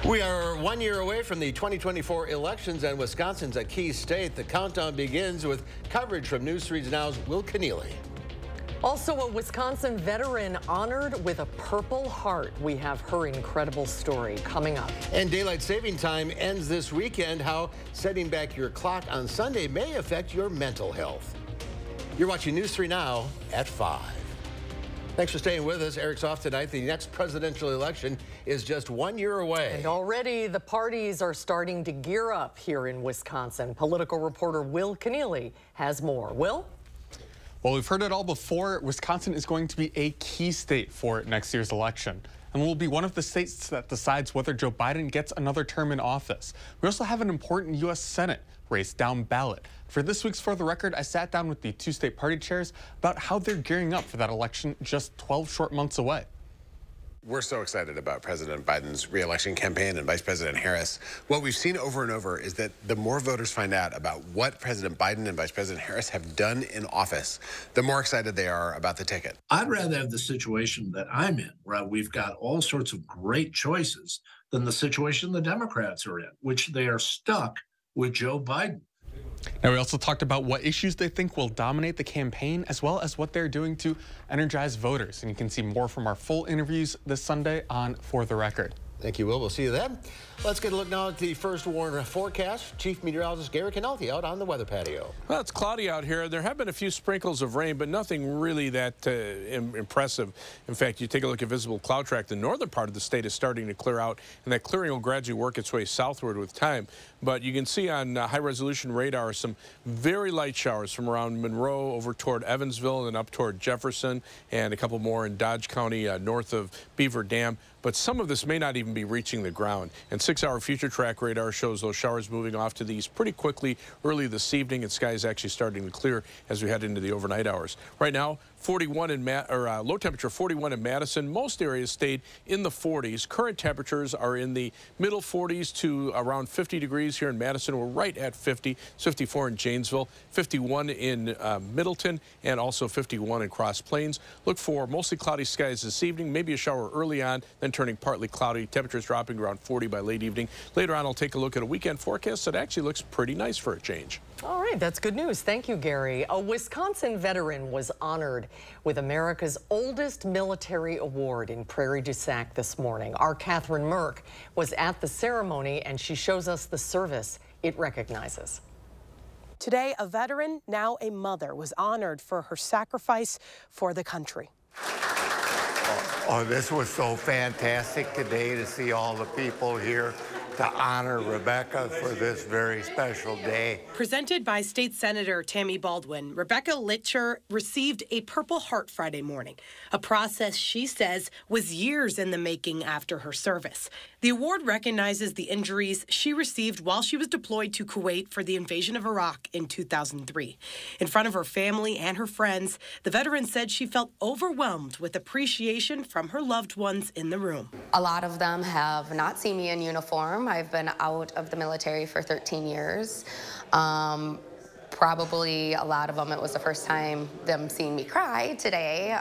We are 1 year away from the 2024 elections, and Wisconsin's a key state. The countdown begins with coverage from News 3 Now's Will Keneally. Also, a Wisconsin veteran honored with a Purple Heart. We have her incredible story coming up. And daylight saving time ends this weekend. How setting back your clock on Sunday may affect your mental health. You're watching News 3 Now at 5. Thanks for staying with us. Eric's off tonight. The next presidential election is just 1 year away. And already the parties are starting to gear up here in Wisconsin. Political reporter Will Keneally has more. Will? Well, we've heard it all before. Wisconsin is going to be a key state for next year's election, and will be one of the states that decides whether Joe Biden gets another term in office. We also have an important U.S. Senate race down ballot. For this week's For the Record, I sat down with the two state party chairs about how they're gearing up for that election just 12 short months away. We're so excited about President Biden's re-election campaign and Vice President Harris. What we've seen over and over is that the more voters find out about what President Biden and Vice President Harris have done in office, the more excited they are about the ticket. I'd rather have the situation that I'm in, where we've got all sorts of great choices, than the situation the Democrats are in, which they are stuck with Joe Biden. Now, we also talked about what issues they think will dominate the campaign, as well as what they're doing to energize voters. And you can see more from our full interviews this Sunday on For the Record. Thank you, Will. We'll see you then. Let's get a look now at the first warning forecast. Chief Meteorologist Gary Canelti out on the weather patio. Well, it's cloudy out here. There have been a few sprinkles of rain, but nothing really that impressive. In fact, you take a look at visible cloud track. The northern part of the state is starting to clear out, and that clearing will gradually work its way southward with time. But you can see on high-resolution radar some very light showers from around Monroe over toward Evansville and up toward Jefferson, and a couple more in Dodge County north of Beaver Dam. But some of this may not even be reaching the ground. And 6-hour future track radar shows those showers moving off to the east pretty quickly early this evening, and sky is actually starting to clear as we head into the overnight hours. Right now, 41 in low temperature 41 in Madison. Most areas stayed in the 40s. Current temperatures are in the middle 40s to around 50 degrees here in Madison. We're right at 50. It's 54 in Janesville, 51 in Middleton, and also 51 in Cross Plains. Look for mostly cloudy skies this evening, maybe a shower early on, then turning partly cloudy. Temperatures dropping around 40 by late evening. Later on, I'll take a look at a weekend forecast that actually looks pretty nice for a change. All right, that's good news. Thank you, Gary. A Wisconsin veteran was honored with America's oldest military award in Prairie du Sac this morning. Our Catherine Merck was at the ceremony, and she shows us the service it recognizes. Today, a veteran, now a mother, was honored for her sacrifice for the country. Oh, this was so fantastic today to see all the people here to honor Rebecca for this very special day. Presented by State Senator Tammy Baldwin, Rebecca Litcher received a Purple Heart Friday morning, a process she says was years in the making after her service. The award recognizes the injuries she received while she was deployed to Kuwait for the invasion of Iraq in 2003. In front of her family and her friends, the veteran said she felt overwhelmed with appreciation from her loved ones in the room. A lot of them have not seen me in uniform. I've been out of the military for 13 years. Probably a lot of them, it was the first time them seeing me cry today.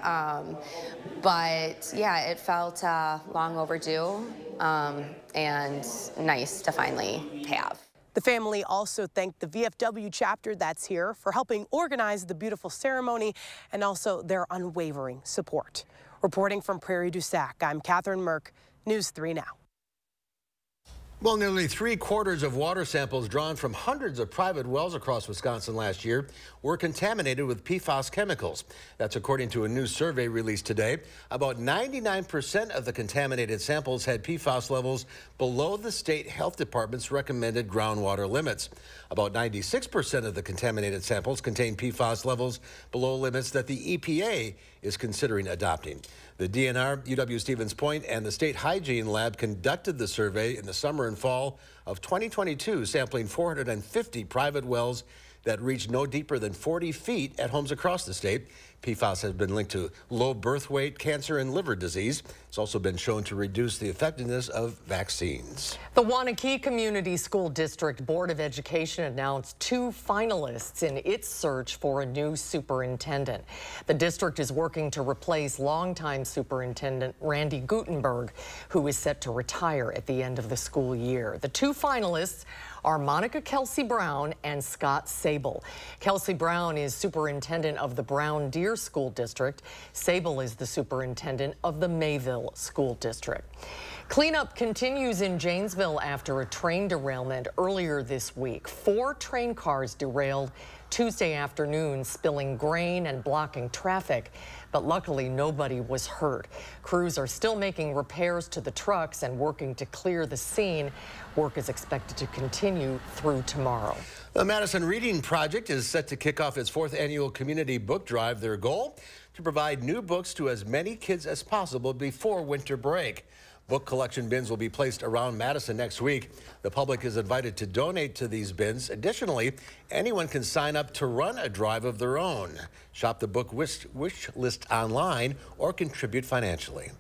But yeah, it felt long overdue and nice to finally have. The family also thanked the VFW chapter that's here for helping organize the beautiful ceremony and also their unwavering support. Reporting from Prairie du Sac, I'm Catherine Merck, News 3 Now. Well, nearly 3/4 of water samples drawn from hundreds of private wells across Wisconsin last year were contaminated with PFAS chemicals. That's according to a new survey released today. About 99% of the contaminated samples had PFAS levels below the state health department's recommended groundwater limits. About 96% of the contaminated samples contain PFAS levels below limits that the EPA is considering adopting. The DNR, UW-Stevens Point, and the State Hygiene Lab conducted the survey in the summer and fall of 2022, sampling 450 private wells that reached no deeper than 40 feet at homes across the state. PFAS has been linked to low birth weight, cancer, and liver disease. It's also been shown to reduce the effectiveness of vaccines. The Waunakee Community School District Board of Education announced 2 finalists in its search for a new superintendent. The district is working to replace longtime superintendent Randy Gutenberg, who is set to retire at the end of the school year. The 2 finalists are Monica Kelsey Brown and Scott Sable. Kelsey Brown is superintendent of the Brown Deer School District. Sable is the superintendent of the Mayville School District. Cleanup continues in Janesville after a train derailment earlier this week. 4 train cars derailed Tuesday afternoon, spilling grain and blocking traffic, but luckily nobody was hurt. Crews are still making repairs to the trucks and working to clear the scene. Work is expected to continue through tomorrow. The Madison Reading Project is set to kick off its 4th annual community book drive. Their goal, to provide new books to as many kids as possible before winter break. Book collection bins will be placed around Madison next week. The public is invited to donate to these bins. Additionally, anyone can sign up to run a drive of their own. Shop the book wish list online or contribute financially.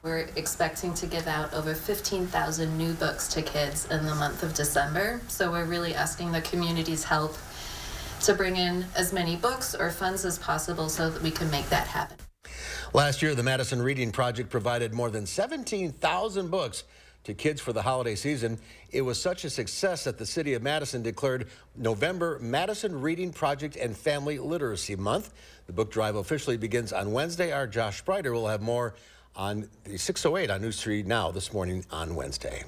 We're expecting to give out over 15,000 new books to kids in the month of December. So we're really asking the community's help to bring in as many books or funds as possible so that we can make that happen. Last year, the Madison Reading Project provided more than 17,000 books to kids for the holiday season. It was such a success that the city of Madison declared November Madison Reading Project and Family Literacy Month. The book drive officially begins on Wednesday. Our Josh Sprider will have more on the 608 on News 3 Now this morning on Wednesday.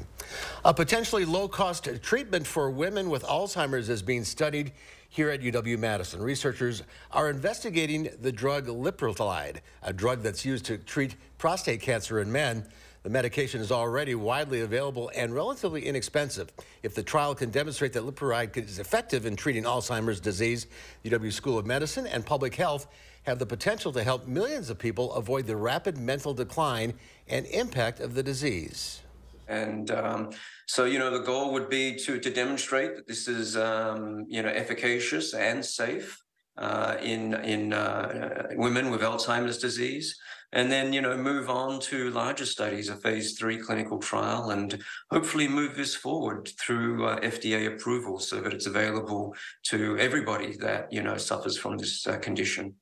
A potentially low-cost treatment for women with Alzheimer's is being studied here at UW-Madison. Researchers are investigating the drug leuprolide, a drug that's used to treat prostate cancer in men. The medication is already widely available and relatively inexpensive. If the trial can demonstrate that leuprolide is effective in treating Alzheimer's disease, UW School of Medicine and Public Health have the potential to help millions of people avoid the rapid mental decline and impact of the disease. And so, the goal would be to demonstrate that this is, efficacious and safe in women with Alzheimer's disease. And then, move on to larger studies, a phase 3 clinical trial, and hopefully move this forward through FDA approval so that it's available to everybody that, suffers from this condition.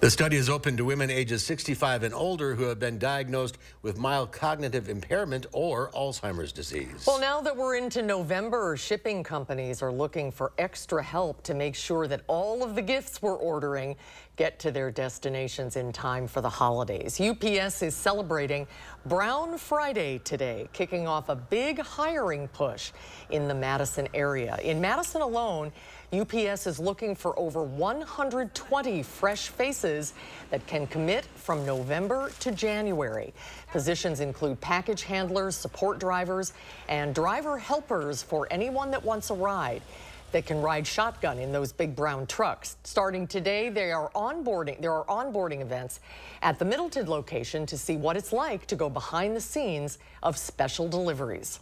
The study is open to women ages 65 and older who have been diagnosed with mild cognitive impairment or Alzheimer's disease. Well, now that we're into November, shipping companies are looking for extra help to make sure that all of the gifts we're ordering get to their destinations in time for the holidays. UPS is celebrating Brown Friday today, kicking off a big hiring push in the Madison area. In Madison alone, UPS is looking for over 120 fresh faces that can commit from November to January. Positions include package handlers, support drivers, and driver helpers for anyone that wants a ride. They can ride shotgun in those big brown trucks. Starting today, there are onboarding events at the Middleton location to see what it's like to go behind the scenes of special deliveries.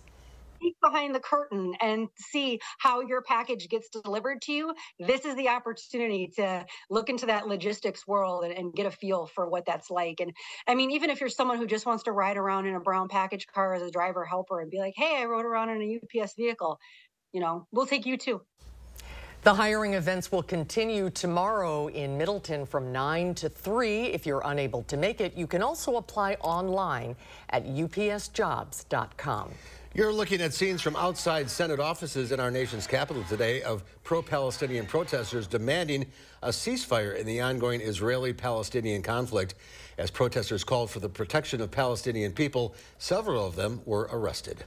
Peek behind the curtain and see how your package gets delivered to you. This is the opportunity to look into that logistics world and get a feel for what that's like. And I mean, even if you're someone who just wants to ride around in a brown package car as a driver helper and be like, hey, I rode around in a UPS vehicle, we'll take you too. The hiring events will continue tomorrow in Middleton from 9 to 3. If you're unable to make it, you can also apply online at upsjobs.com. You're looking at scenes from outside Senate offices in our nation's capital today of pro-Palestinian protesters demanding a ceasefire in the ongoing Israeli-Palestinian conflict. As protesters called for the protection of Palestinian people, several of them were arrested.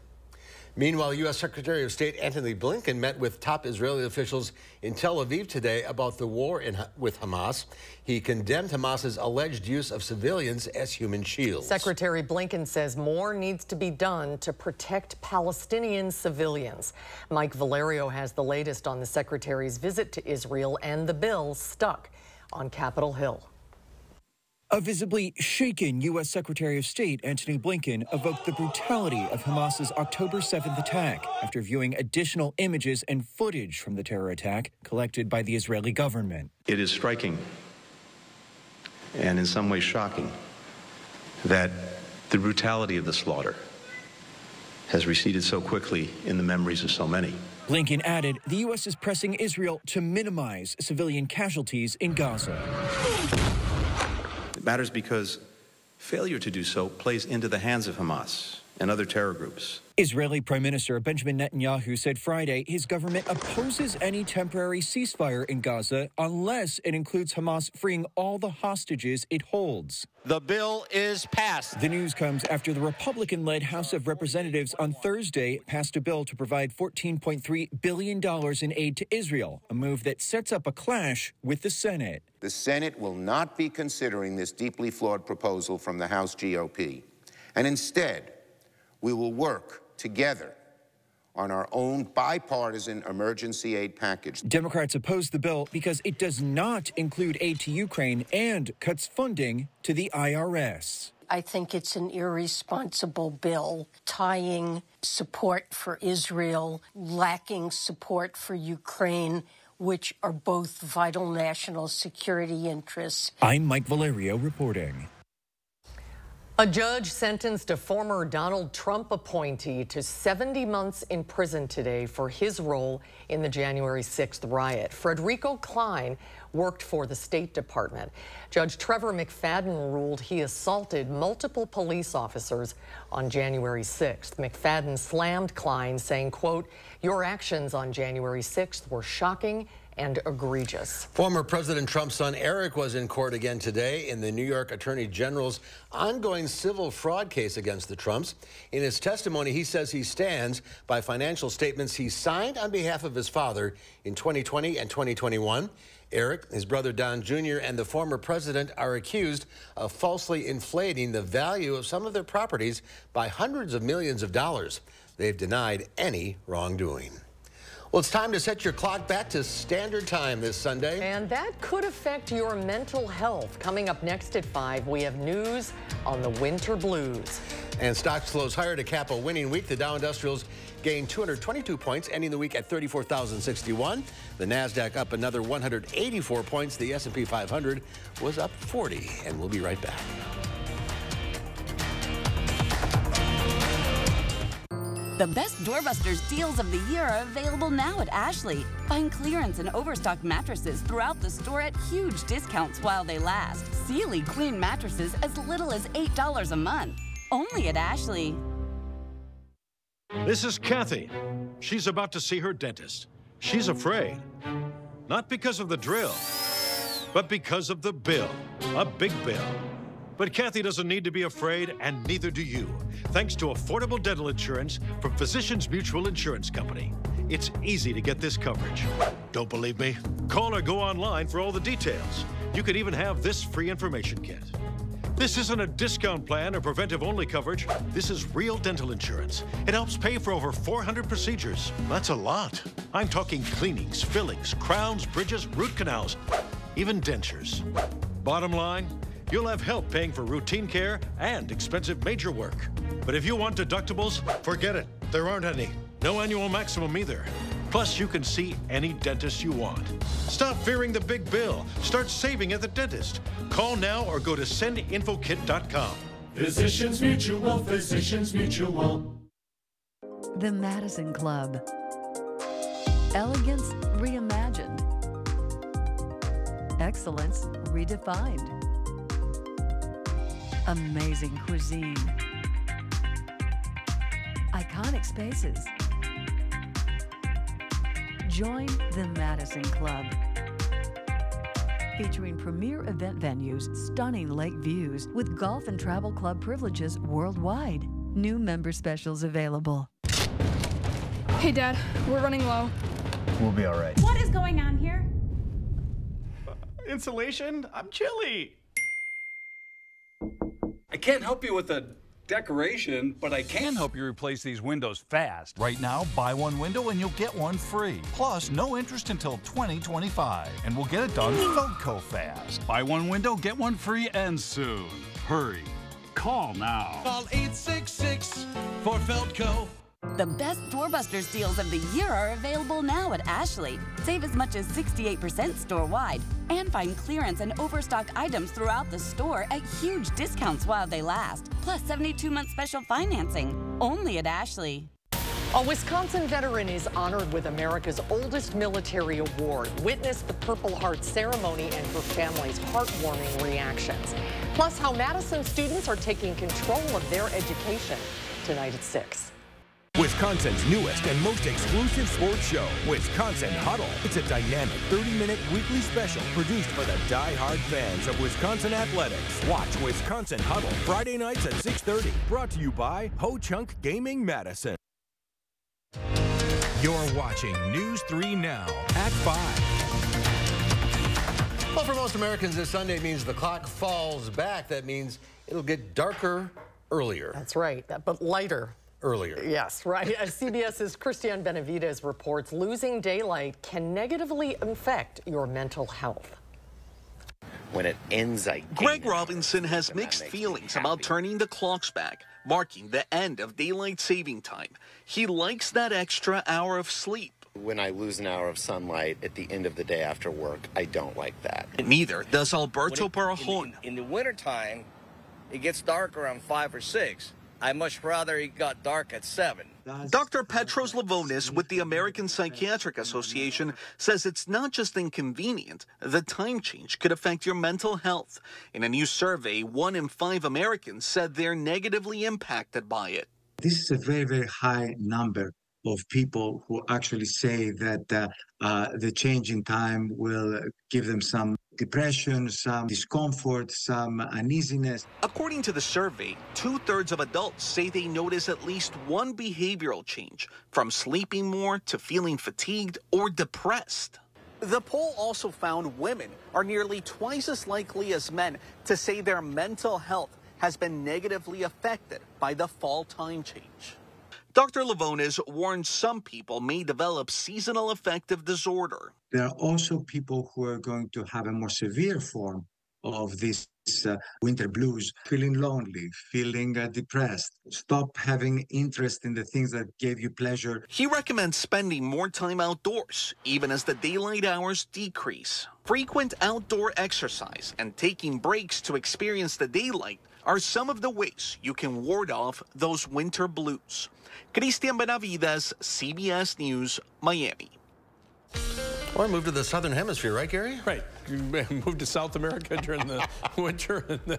Meanwhile, U.S. Secretary of State Antony Blinken met with top Israeli officials in Tel Aviv today about the war with Hamas. He condemned Hamas's alleged use of civilians as human shields. Secretary Blinken says more needs to be done to protect Palestinian civilians. Mike Valerio has the latest on the secretary's visit to Israel and the bill stuck on Capitol Hill. A visibly shaken U.S. Secretary of State Antony Blinken evoked the brutality of Hamas's October 7th attack after viewing additional images and footage from the terror attack collected by the Israeli government. It is striking and in some ways shocking that the brutality of the slaughter has receded so quickly in the memories of so many. Blinken added the U.S. is pressing Israel to minimize civilian casualties in Gaza. It matters because failure to do so plays into the hands of Hamas and other terror groups. Israeli Prime Minister Benjamin Netanyahu said Friday his government opposes any temporary ceasefire in Gaza unless it includes Hamas freeing all the hostages it holds. The bill is passed. The news comes after the Republican-led House of Representatives on Thursday passed a bill to provide $14.3 billion in aid to Israel, a move that sets up a clash with the Senate. The Senate will not be considering this deeply flawed proposal from the House GOP, and instead, we will work together on our own bipartisan emergency aid package. Democrats oppose the bill because it does not include aid to Ukraine and cuts funding to the IRS. I think it's an irresponsible bill, tying support for Israel, lacking support for Ukraine, which are both vital national security interests. I'm Mike Valerio reporting. A judge sentenced a former Donald Trump appointee to 70 months in prison today for his role in the January 6th riot. Frederico Klein worked for the State Department. Judge Trevor McFadden ruled he assaulted multiple police officers on January 6th. McFadden slammed Klein, saying, quote, "Your actions on January 6th were shocking and egregious." Former President Trump's son Eric was in court again today in the New York Attorney General's ongoing civil fraud case against the Trumps. In his testimony, he says he stands by financial statements he signed on behalf of his father in 2020 and 2021. Eric, his brother Don Jr., and the former president are accused of falsely inflating the value of some of their properties by hundreds of millions of dollars. They've denied any wrongdoing. Well, it's time to set your clock back to standard time this Sunday. And that could affect your mental health. Coming up next at 5, we have news on the winter blues. And stocks close higher to cap a winning week. The Dow Industrials gained 222 points, ending the week at 34,061. The NASDAQ up another 184 points. The S&P 500 was up 40. And we'll be right back. The best doorbusters deals of the year are available now at Ashley. Find clearance and overstock mattresses throughout the store at huge discounts while they last. Sealy Queen mattresses as little as $8 a month. Only at Ashley. This is Kathy. She's about to see her dentist. She's afraid. Not because of the drill, but because of the bill. A big bill. But Kathy doesn't need to be afraid, and neither do you, thanks to affordable dental insurance from Physicians Mutual Insurance Company. It's easy to get this coverage. Don't believe me? Call or go online for all the details. You could even have this free information kit. This isn't a discount plan or preventive-only coverage. This is real dental insurance. It helps pay for over 400 procedures. That's a lot. I'm talking cleanings, fillings, crowns, bridges, root canals, even dentures. Bottom line, you'll have help paying for routine care and expensive major work. But if you want deductibles, forget it. There aren't any. No annual maximum either. Plus, you can see any dentist you want. Stop fearing the big bill. Start saving at the dentist. Call now or go to sendinfokit.com. Physicians Mutual, Physicians Mutual. The Madison Club. Elegance reimagined. Excellence redefined. Amazing cuisine. Iconic spaces. Join the Madison Club. Featuring premier event venues, stunning lake views, with golf and travel club privileges worldwide. New member specials available. Hey, Dad, we're running low. We'll be all right. What is going on here? Insulation? I'm chilly. I can't help you with the decoration, but I can help you replace these windows fast. Right now, buy one window and you'll get one free. Plus, no interest until 2025. And we'll get it done Feldco fast. Buy one window, get one free, and soon. Hurry. Call now. Call 866 for Feldco. The best doorbusters deals of the year are available now at Ashley. Save as much as 68% store-wide and find clearance and overstock items throughout the store at huge discounts while they last. Plus 72-month special financing. Only at Ashley. A Wisconsin veteran is honored with America's oldest military award. Witness the Purple Heart ceremony and her family's heartwarming reactions. Plus, how Madison students are taking control of their education. Tonight at 6. Wisconsin's newest and most exclusive sports show, Wisconsin Huddle. It's a dynamic 30-minute weekly special produced for the die-hard fans of Wisconsin athletics. Watch Wisconsin Huddle Friday nights at 6:30. Brought to you by Ho Chunk Gaming Madison. You're watching News 3 Now at 5. Well, for most Americans, this Sunday means the clock falls back. That means it'll get darker earlier. That's right, but lighter. Earlier. Yes, right. As CBS's Christian Benavides reports, losing daylight can negatively affect your mental health. When it ends, Greg Robinson has mixed feelings about turning the clocks back, marking the end of daylight saving time. He likes that extra hour of sleep. When I lose an hour of sunlight at the end of the day after work, I don't like that. Neither does Alberto Parajon. In the wintertime, it gets dark around 5 or 6. I'd much rather it got dark at 7. Dr. Petros Lavonis with the American Psychiatric Association says it's not just inconvenient, the time change could affect your mental health. In a new survey, 1 in 5 Americans said they're negatively impacted by it. This is a very, very high number of people who actually say that the change in time will give them some depression, some discomfort, some uneasiness. According to the survey, 2/3 of adults say they notice at least one behavioral change, from sleeping more to feeling fatigued or depressed. The poll also found women are nearly twice as likely as men to say their mental health has been negatively affected by the fall time change. Dr. Lavonis warns some people may develop seasonal affective disorder. There are also people who are going to have a more severe form of this winter blues, feeling lonely, feeling depressed. Stop having interest in the things that gave you pleasure. He recommends spending more time outdoors, even as the daylight hours decrease. Frequent outdoor exercise and taking breaks to experience the daylight are some of the ways you can ward off those winter blues. Christian Benavides, CBS News, Miami. Or move to the southern hemisphere, right, Gary? Right. You move to South America during the winter and the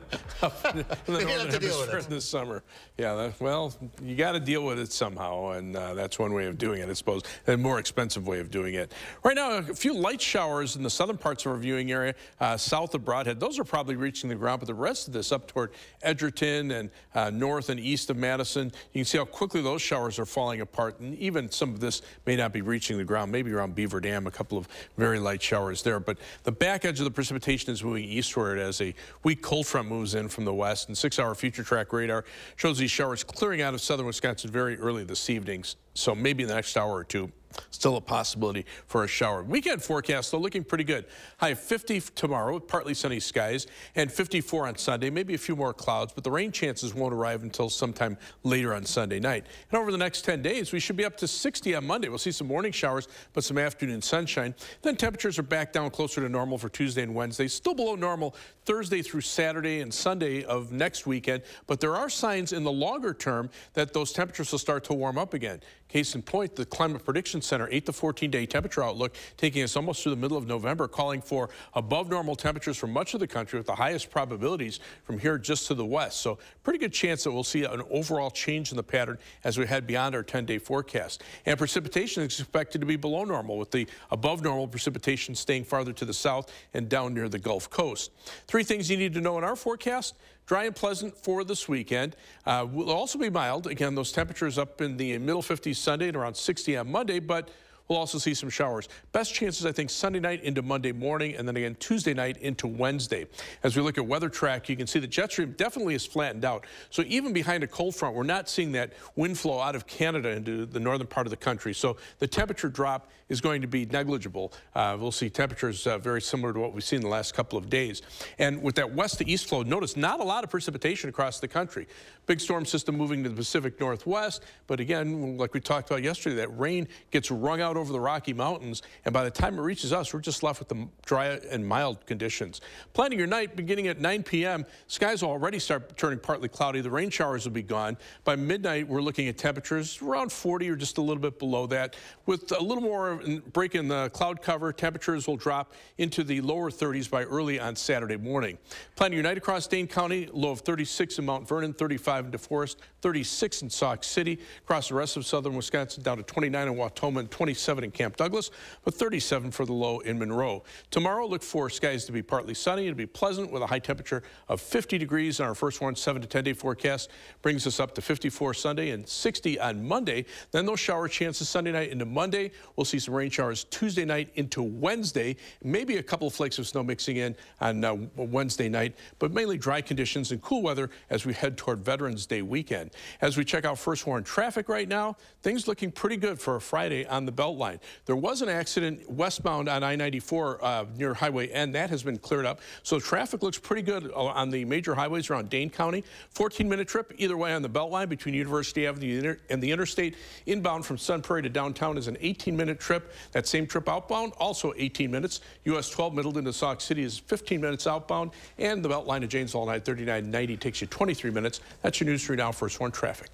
northern hemisphere in the summer. Yeah, well, you got to deal with it somehow, and that's one way of doing it, I suppose. A more expensive way of doing it. Right now, a few light showers in the southern parts of our viewing area, south of Broadhead. Those are probably reaching the ground, but the rest of this up toward Edgerton and north and east of Madison, you can see how quickly those showers are falling apart, and even some of this may not be reaching the ground, maybe around Beaver Dam, a couple of very light showers there. But the back edge of the precipitation is moving eastward as a weak cold front moves in from the west, and 6-hour future track radar shows these showers clearing out of southern Wisconsin very early this evening. So maybe in the next hour or two, still a possibility for a shower. Weekend forecast, though, looking pretty good. High 50 tomorrow with partly sunny skies and 54 on Sunday. Maybe a few more clouds, but the rain chances won't arrive until sometime later on Sunday night. And over the next 10 days, we should be up to 60 on Monday. We'll see some morning showers, but some afternoon sunshine. Then temperatures are back down closer to normal for Tuesday and Wednesday. Still below normal Thursday through Saturday and Sunday of next weekend, but there are signs in the longer term that those temperatures will start to warm up again. Case in point, the Climate Prediction Center 8 to 14-day temperature outlook taking us almost through the middle of November, calling for above normal temperatures for much of the country with the highest probabilities from here just to the west. So pretty good chance that we'll see an overall change in the pattern as we head beyond our 10-day forecast. And precipitation is expected to be below normal, with the above normal precipitation staying farther to the south and down near the Gulf Coast. 3 things you need to know in our forecast. Dry and pleasant for this weekend. Will also be mild. Again, those temperatures up in the middle 50s Sunday and around 60 on Monday, but we'll also see some showers. Best chances, I think, Sunday night into Monday morning, and then again Tuesday night into Wednesday. As we look at weather track, you can see the jet stream definitely is flattened out. So even behind a cold front, we're not seeing that wind flow out of Canada into the northern part of the country. So the temperature drop is going to be negligible. We'll see temperatures very similar to what we've seen the last couple of days. And with that west to east flow, notice not a lot of precipitation across the country. Big storm system moving to the Pacific Northwest, but again, like we talked about yesterday, that rain gets wrung out over the Rocky Mountains, and by the time it reaches us, we're just left with the dry and mild conditions. Planning your night, beginning at 9 p.m., skies will already start turning partly cloudy. The rain showers will be gone. By midnight, we're looking at temperatures around 40 or just a little bit below that. With a little more break in the cloud cover, temperatures will drop into the lower 30s by early on Saturday morning. Planning your night across Dane County, low of 36 in Mount Vernon, 35 in DeForest, 36 in Sauk City. Across the rest of southern Wisconsin, down to 29 in Wautoma and 27 in Camp Douglas, but 37 for the low in Monroe. Tomorrow, look for skies to be partly sunny. It'll be pleasant with a high temperature of 50 degrees on our first 7 to 10 day forecast. Brings us up to 54 Sunday and 60 on Monday. Then those shower chances Sunday night into Monday. We'll see some rain showers Tuesday night into Wednesday. Maybe a couple of flakes of snow mixing in on Wednesday night, but mainly dry conditions and cool weather as we head toward Veterans Day weekend. As we check out first warn traffic right now, things looking pretty good for a Friday on the Beltline. There was an accident westbound on I-94 near Highway N. That has been cleared up. So traffic looks pretty good on the major highways around Dane County. 14-minute trip either way on the Beltline between University Avenue and the interstate. Inbound from Sun Prairie to downtown is an 18-minute trip. That same trip outbound, also 18 minutes. US 12 Middleton to Sauk City is 15 minutes outbound. And the Beltline to Janesville I-3990 takes you 23 minutes. That's your News 3 Now First Warn traffic.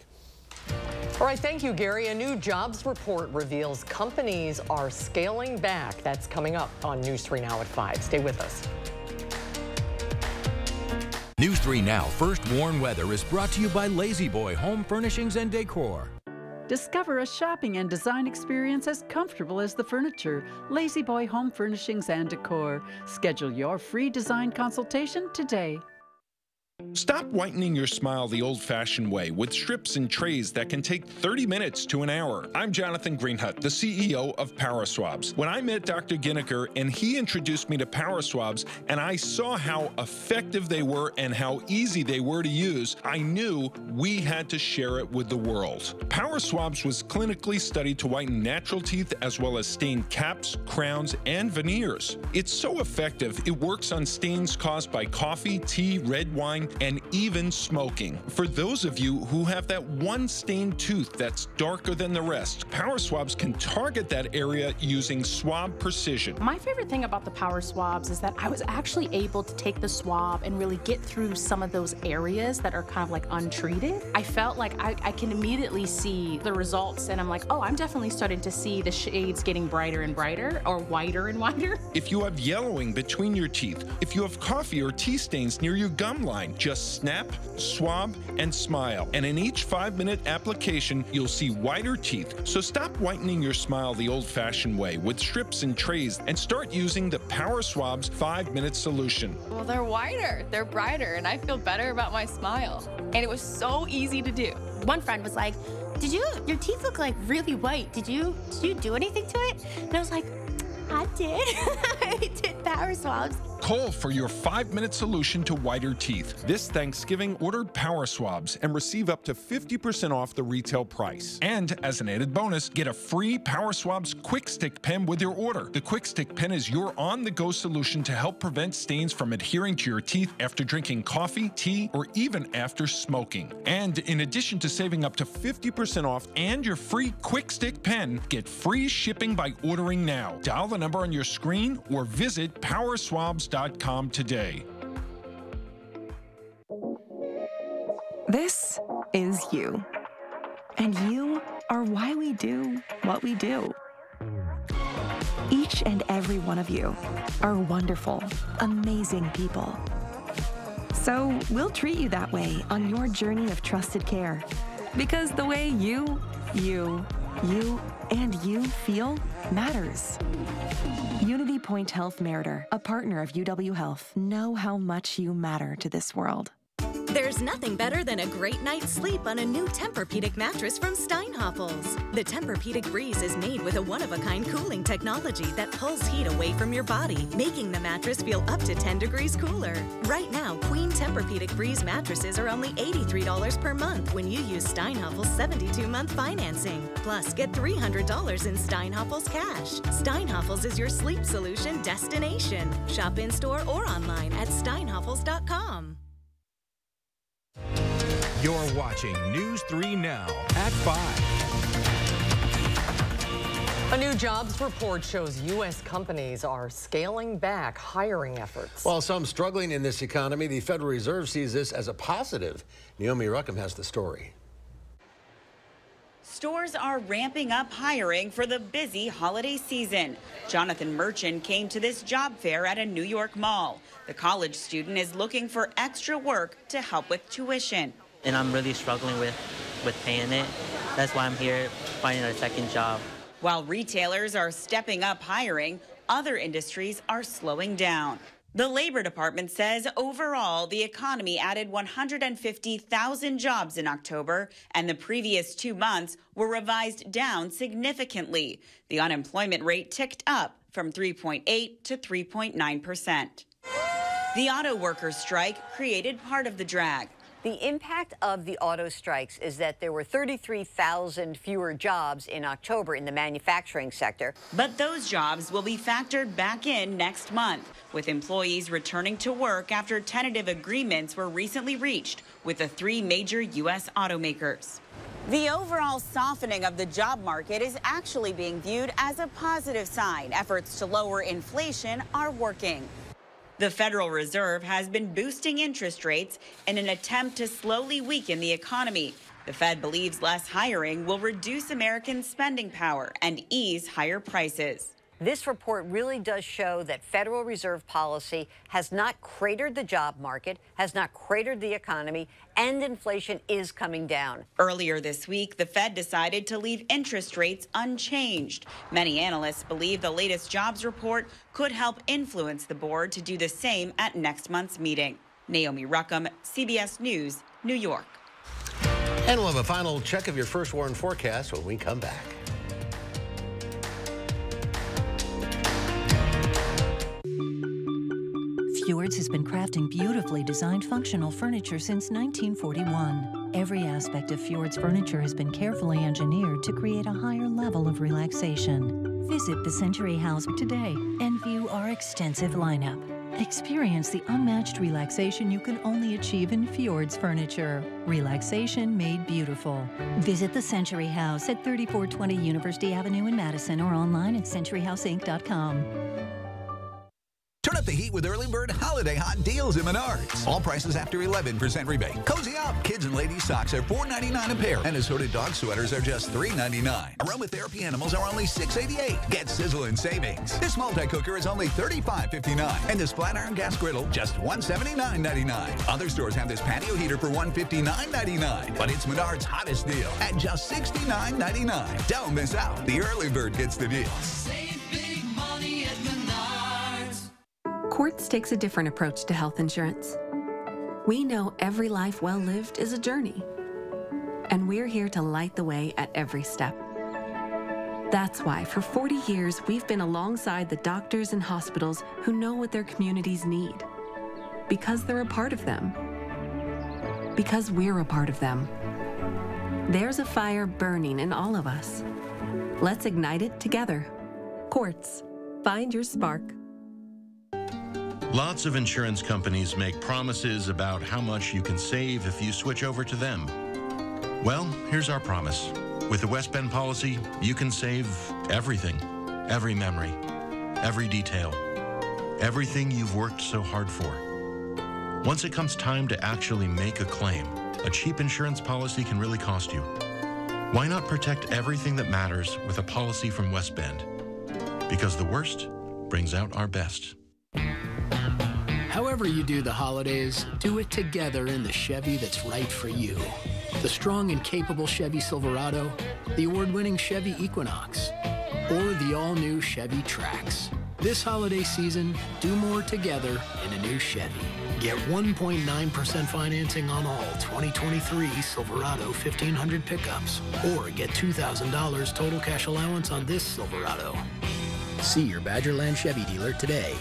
All right, thank you, Gary. A new jobs report reveals companies are scaling back. That's coming up on News 3 Now at 5. Stay with us. News 3 Now First Warn Weather is brought to you by Lazy Boy Home Furnishings and Decor. Discover a shopping and design experience as comfortable as the furniture. Lazy Boy Home Furnishings and Decor. Schedule your free design consultation today. Stop whitening your smile the old-fashioned way with strips and trays that can take 30 minutes to an hour. I'm Jonathan Greenhut, the CEO of PowerSwabs. When I met Dr. Ginniker and he introduced me to PowerSwabs and I saw how effective they were and how easy they were to use, I knew we had to share it with the world. PowerSwabs was clinically studied to whiten natural teeth as well as stain caps, crowns, and veneers. It's so effective, it works on stains caused by coffee, tea, red wine, and even smoking. For those of you who have that one stained tooth that's darker than the rest, PowerSwabs can target that area using swab precision. My favorite thing about the PowerSwabs is that I was actually able to take the swab and really get through some of those areas that are kind of like untreated. I felt like I can immediately see the results, and I'm like, oh, I'm definitely starting to see the shades getting brighter and brighter, or whiter and whiter. If you have yellowing between your teeth, if you have coffee or tea stains near your gum line, just snap, swab, and smile. And in each 5-minute application, you'll see whiter teeth. So stop whitening your smile the old-fashioned way with strips and trays and start using the PowerSwabs 5-minute solution. Well, they're whiter, they're brighter, and I feel better about my smile. And it was so easy to do. One friend was like, your teeth look like really white. Did you do anything to it? And I was like, I did. I did PowerSwabs. Call for your 5-minute solution to whiter teeth. This Thanksgiving, order PowerSwabs and receive up to 50% off the retail price. And as an added bonus, get a free PowerSwabs Quick Stick pen with your order. The Quick Stick pen is your on-the-go solution to help prevent stains from adhering to your teeth after drinking coffee, tea, or even after smoking. And in addition to saving up to 50% off and your free Quick Stick pen, get free shipping by ordering now. Dial the number on your screen or visit PowerSwabs.com today. This is you. And you are why we do what we do. Each and every one of you are wonderful, amazing people. So we'll treat you that way on your journey of trusted care. Because the way you feel matters. Unity Point Health Meritor, a partner of UW Health. Know how much you matter to this world. There's nothing better than a great night's sleep on a new Tempur-Pedic mattress from Steinhoffels. The Tempur-Pedic Breeze is made with a one-of-a-kind cooling technology that pulls heat away from your body, making the mattress feel up to 10 degrees cooler. Right now, Queen Tempur-Pedic Breeze mattresses are only $83 per month when you use Steinhoffels' 72-month financing. Plus, get $300 in Steinhoffels cash. Steinhoffels is your sleep solution destination. Shop in-store or online at steinhoffels.com. You're watching News 3 Now at 5. A new jobs report shows U.S. companies are scaling back hiring efforts. While some struggling in this economy, the Federal Reserve sees this as a positive. Naomi Ruckham has the story. Stores are ramping up hiring for the busy holiday season. Jonathan Merchant came to this job fair at a New York mall. The college student is looking for extra work to help with tuition. And I'm really struggling with paying it. That's why I'm here finding a second job. While retailers are stepping up hiring, other industries are slowing down. The Labor Department says overall, the economy added 150,000 jobs in October, and the previous 2 months were revised down significantly. The unemployment rate ticked up from 3.8 to 3.9%. The auto workers' strike created part of the drag. The impact of the auto strikes is that there were 33,000 fewer jobs in October in the manufacturing sector. But those jobs will be factored back in next month, with employees returning to work after tentative agreements were recently reached with the 3 major U.S. automakers. The overall softening of the job market is actually being viewed as a positive sign. Efforts to lower inflation are working. The Federal Reserve has been boosting interest rates in an attempt to slowly weaken the economy. The Fed believes less hiring will reduce American spending power and ease higher prices. This report really does show that Federal Reserve policy has not cratered the job market, has not cratered the economy, and inflation is coming down. Earlier this week, the Fed decided to leave interest rates unchanged. Many analysts believe the latest jobs report could help influence the board to do the same at next month's meeting. Naomi Ruckham, CBS News, New York. And we'll have a final check of your first warn forecast when we come back. Fjords has been crafting beautifully designed functional furniture since 1941. Every aspect of Fjord's furniture has been carefully engineered to create a higher level of relaxation. Visit the Century House today and view our extensive lineup. Experience the unmatched relaxation you can only achieve in Fjord's furniture. Relaxation made beautiful. Visit the Century House at 3420 University Avenue in Madison or online at centuryhouseinc.com. Turn up the heat with early bird holiday hot deals at Menards. All prices after 11% rebate. Cozy up. Kids and ladies socks are $4.99 a pair, and assorted dog sweaters are just $3.99. Aromatherapy animals are only $6.88. Get sizzling savings. This multi-cooker is only $35.59, and this flat iron gas griddle just $179.99. Other stores have this patio heater for $159.99, but it's Menards' hottest deal at just $69.99. Don't miss out. The early bird gets the deal. Quartz takes a different approach to health insurance. We know every life well lived is a journey, and we're here to light the way at every step. That's why for 40 years, we've been alongside the doctors and hospitals who know what their communities need, because they're a part of them, because we're a part of them. There's a fire burning in all of us. Let's ignite it together. Quartz. Find your spark. Lots of insurance companies make promises about how much you can save if you switch over to them. Well, here's our promise. With the West Bend policy, you can save everything, every memory, every detail, everything you've worked so hard for. Once it comes time to actually make a claim, a cheap insurance policy can really cost you. Why not protect everything that matters with a policy from West Bend? Because the worst brings out our best. However you do the holidays, do it together in the Chevy that's right for you. The strong and capable Chevy Silverado, the award-winning Chevy Equinox, or the all-new Chevy Trax. This holiday season, do more together in a new Chevy. Get 1.9% financing on all 2023 Silverado 1500 pickups, or get $2,000 total cash allowance on this Silverado. See your Badgerland Chevy dealer today.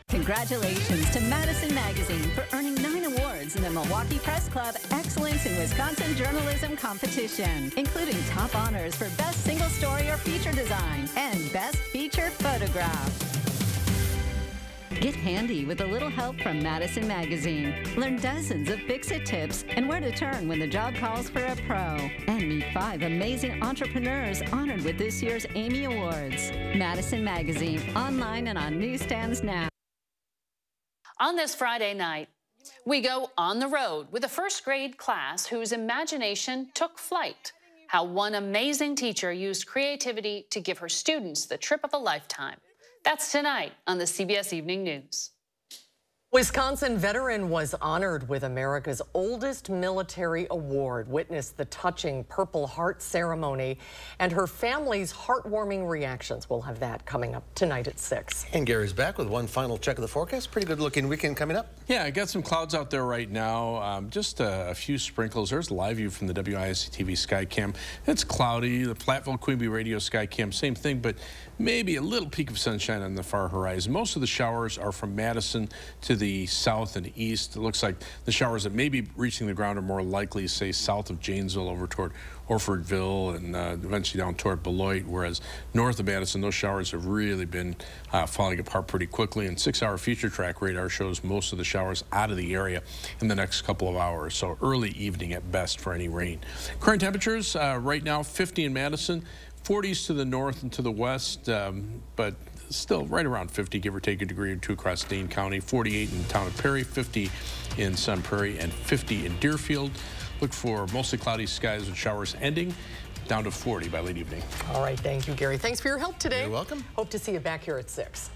Congratulations to Madison Magazine for earning 9 awards in the Milwaukee Press Club Excellence in Wisconsin Journalism Competition, including top honors for Best Single Story or Feature Design and Best Feature Photograph. Get handy with a little help from Madison Magazine. Learn dozens of fix-it tips and where to turn when the job calls for a pro. And meet 5 amazing entrepreneurs honored with this year's Amy Awards. Madison Magazine, online and on newsstands now. On this Friday night, we go on the road with a first grade class whose imagination took flight. How one amazing teacher used creativity to give her students the trip of a lifetime. That's tonight on the CBS Evening News. Wisconsin veteran was honored with America's oldest military award. Witness the touching Purple Heart ceremony and her family's heartwarming reactions. We'll have that coming up tonight at 6. And Gary's back with one final check of the forecast. Pretty good looking weekend coming up. Yeah, I got some clouds out there right now. Just a few sprinkles. There's a live view from the WISC-TV Skycam. It's cloudy. The Platteville Queen Bee Radio Skycam, same thing, but maybe a little peak of sunshine on the far horizon. Most of the showers are from Madison to the south and east. It looks like the showers that may be reaching the ground are more likely, say, south of Janesville over toward Orfordville and eventually down toward Beloit, whereas north of Madison, those showers have really been falling apart pretty quickly. And 6-hour future track radar shows most of the showers out of the area in the next couple of hours, so early evening at best for any rain. Current temperatures right now, 50 in Madison, 40s to the north and to the west, but still right around 50, give or take a degree or 2 across Dane County, 48 in the town of Perry, 50 in Sun Prairie, and 50 in Deerfield. Look for mostly cloudy skies with showers ending, down to 40 by late evening. All right, thank you, Gary. Thanks for your help today. You're welcome. Hope to see you back here at 6.